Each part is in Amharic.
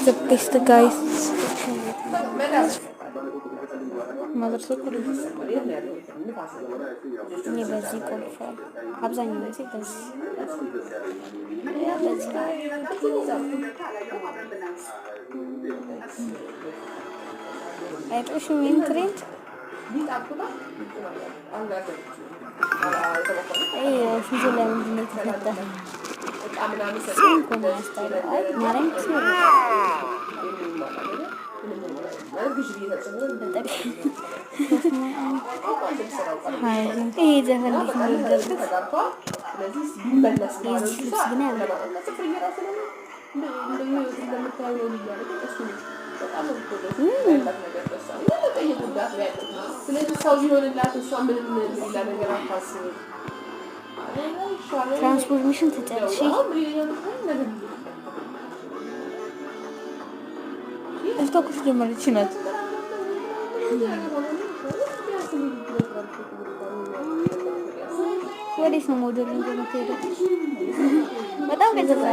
The best guys. Mother super. Ini basi konfirm. Abzanya ጊዜ በዚህ አይጦሽም ኢንትሬንት ፊቱ ለምንድን ነው የተፈጠረ? ማርያም ይሄ ዘፈን ልጅ ነው የሚለብት ትራንስፎርሜሽን ተጨርሺ እስቶክስ ጀመረች ናት ወዴት ነው ሞዴሊንግ የምትሄደው? በጣም ከተጻፈ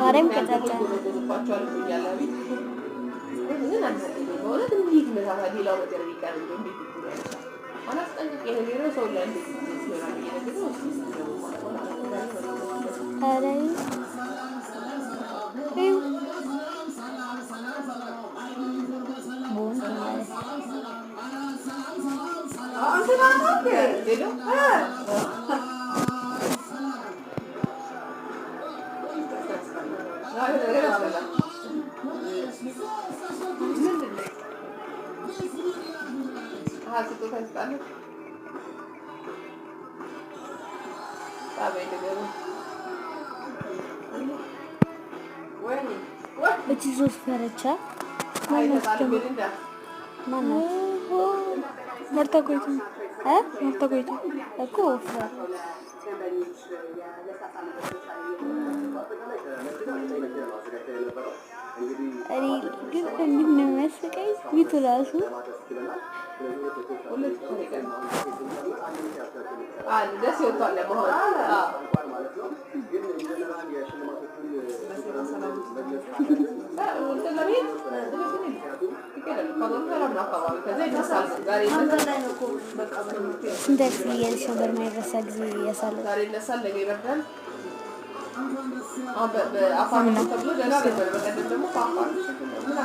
ማርያም ከተጻፈ እቺ ሶስት ፈረቻ ማለት መርታ ቆይቶ መርታ ቆይቶ እኮ እኔ ግን እንዴት ነው የሚያስቀኝ ፊቱ ራሱ ደስ ይወጣል ለመሆን ስንት ጊዜ ነበር ማይረሳ ጊዜ ያሳለፈ ዛሬ ይነሳል ነገ ይበርዳል በአፋን ተብሎ ደጋ ነበር በቀደም ደግሞ በአፋን ምን